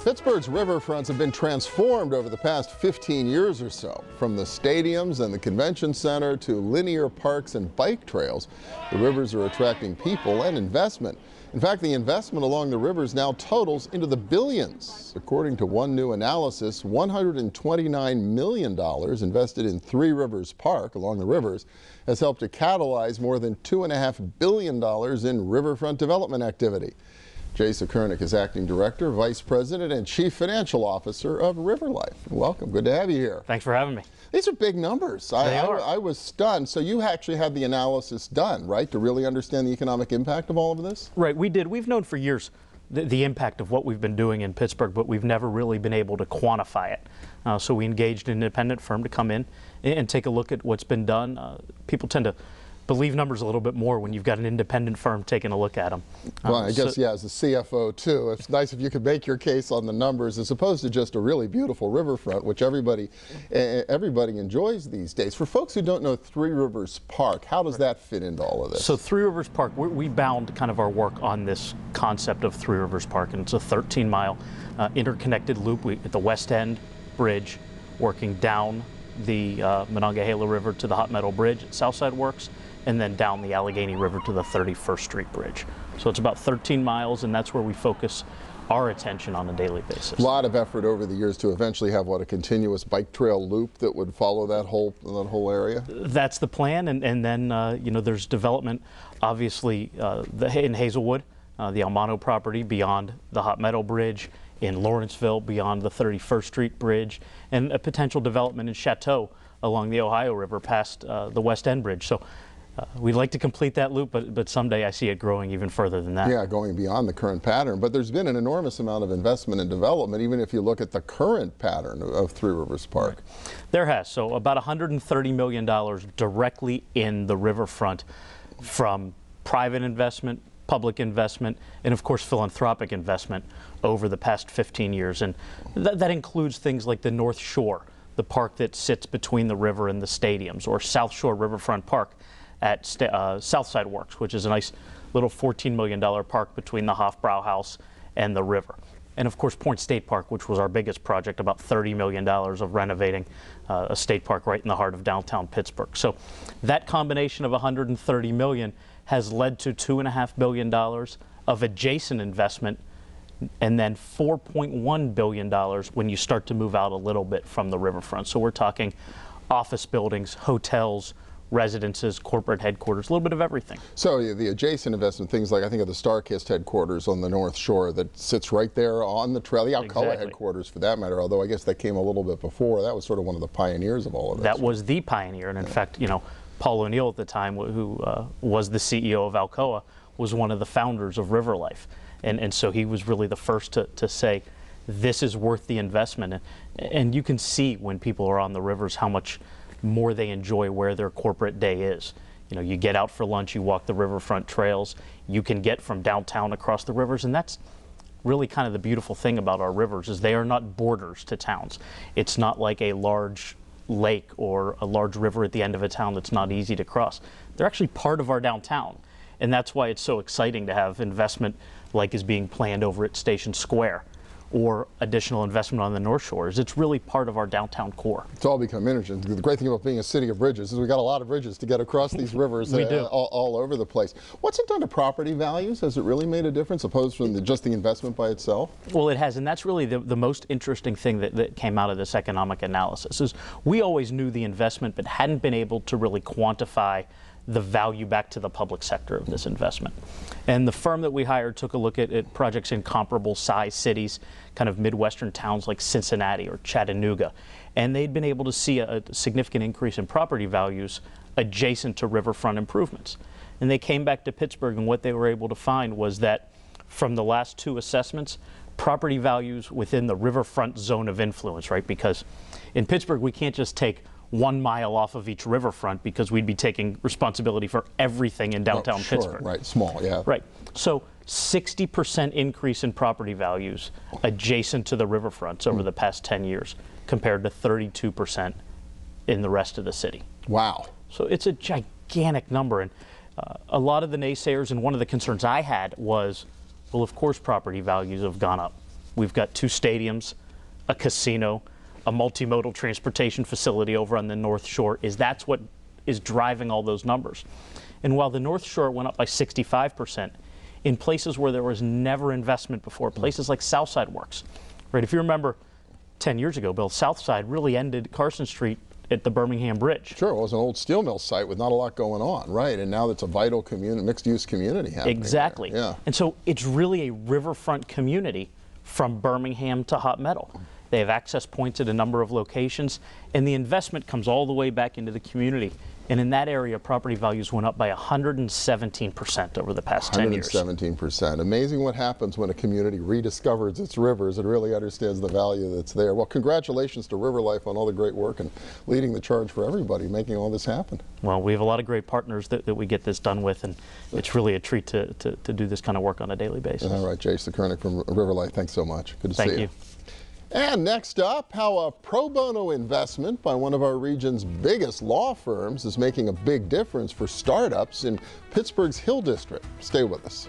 Pittsburgh's riverfronts have been transformed over the past 15 years or so. From the stadiums and the convention center to linear parks and bike trails, the rivers are attracting people and investment. In fact, the investment along the rivers now totals into the billions. According to one new analysis, $129 million invested in Three Rivers Park along the rivers has helped to catalyze more than $2.5 billion in riverfront development activity. Jay Sukernek is Acting Director, Vice President, and Chief Financial Officer of Riverlife. Welcome. Good to have you here. Thanks for having me. These are big numbers. I was stunned. So you actually had the analysis done, right, to really understand the economic impact of all of this? Right, we did. We've known for years the impact of what we've been doing in Pittsburgh, but we've never really been able to quantify it. So we engaged an independent firm to come in and take a look at what's been done. People tend to believe numbers a little bit more when you've got an independent firm taking a look at them. Well, I guess, yeah, as a CFO too, it's nice if you could make your case on the numbers as opposed to just a really beautiful riverfront, which everybody enjoys these days. For folks who don't know Three Rivers Park, how does that fit into all of this? So Three Rivers Park, we bound kind of our work on this concept of Three Rivers Park, and it's a 13-mile interconnected loop at the West End Bridge, working down the Monongahela River to the Hot Metal Bridge at Southside Works, and then down the Allegheny River to the 31st Street Bridge. So it's about 13 miles, and that's where we focus our attention on a daily basis. A lot of effort over the years to eventually have, what, a continuous bike trail loop that would follow that whole area? That's the plan, and then you know, there's development, obviously, in Hazelwood, the Almano property beyond the Hot Metal Bridge, in Lawrenceville beyond the 31st Street Bridge, and a potential development in Chateau along the Ohio River past the West End Bridge. So we'd like to complete that loop, but someday I see it growing even further than that. Yeah, going beyond the current pattern. But there's been an enormous amount of investment and development, even if you look at the current pattern of Three Rivers Park. Right. There has. So about $130 million directly in the riverfront from private investment, public investment, and of course philanthropic investment over the past 15 years. And that includes things like the North Shore, the park that sits between the river and the stadiums, or South Shore Riverfront Park at Southside Works, which is a nice little $14 million park between the Hofbrauhaus and the river. And of course Point State Park, which was our biggest project, about $30 million of renovating a state park right in the heart of downtown Pittsburgh. So that combination of $130 million has led to $2.5 billion of adjacent investment, and then $4.1 billion when you start to move out a little bit from the riverfront. So we're talking office buildings, hotels, residences, corporate headquarters, a little bit of everything. So the adjacent investment, things like, I think of the StarKist headquarters on the North Shore that sits right there on the trail, the Alcoa headquarters for that matter, although I guess that came a little bit before. That was sort of one of the pioneers of all of this. That was the pioneer, and in fact, you know, Paul O'Neill at the time, who was the CEO of Alcoa, was one of the founders of Riverlife. And so he was really the first to say, this is worth the investment. And you can see when people are on the rivers how much more they enjoy where their corporate day is. You know, you get out for lunch, you walk the riverfront trails, you can get from downtown across the rivers, and that's really kind of the beautiful thing about our rivers, is they are not borders to towns. It's not like a large lake or a large river at the end of a town that's not easy to cross. They're actually part of our downtown, and that's why it's so exciting to have investment like is being planned over at Station Square, or additional investment on the North Shores. It's really part of our downtown core. It's all become interesting. The great thing about being a city of bridges is we got a lot of bridges to get across these rivers all over the place. What's it done to property values? Has it really made a difference opposed from just the investment by itself? Well, it has, and that's really the most interesting thing that came out of this economic analysis. Is we always knew the investment but hadn't been able to really quantify the value back to the public sector of this investment. And the firm that we hired took a look at projects in comparable size cities, kind of Midwestern towns like Cincinnati or Chattanooga, and they'd been able to see a significant increase in property values adjacent to riverfront improvements. And they came back to Pittsburgh, and what they were able to find was that from the last two assessments, property values within the riverfront zone of influence, right? Because in Pittsburgh, we can't just take 1 mile off of each riverfront, because we'd be taking responsibility for everything in downtown Pittsburgh. Right, small, yeah. Right. So 60% increase in property values adjacent to the riverfronts over the past 10 years, compared to 32% in the rest of the city. Wow. So it's a gigantic number. And a lot of the naysayers, and one of the concerns I had was, well, of course property values have gone up. We've got 2 stadiums, a casino, a multimodal transportation facility over on the North Shore. That's what is driving all those numbers. And while the North Shore went up by 65%, in places where there was never investment before, places like Southside Works, right? If you remember 10 years ago, Bill, Southside really ended Carson Street at the Birmingham Bridge. Sure, it was an old steel mill site with not a lot going on, right? And now it's a vital community, mixed-use community happening. Exactly. There. Yeah. And so it's really a riverfront community from Birmingham to Hot Meadow. They have access points at a number of locations, and the investment comes all the way back into the community. And in that area, property values went up by 117% over the past 10 years. 117%. Amazing what happens when a community rediscovers its rivers and really understands the value that's there. Well, congratulations to Riverlife on all the great work and leading the charge for everybody, making all this happen. Well, we have a lot of great partners that we get this done with, and it's really a treat to do this kind of work on a daily basis. All right, Jay Sukernek from Riverlife, thanks so much. Good to see you. Thank you. And next up, how a pro bono investment by one of our region's biggest law firms is making a big difference for startups in Pittsburgh's Hill District. Stay with us.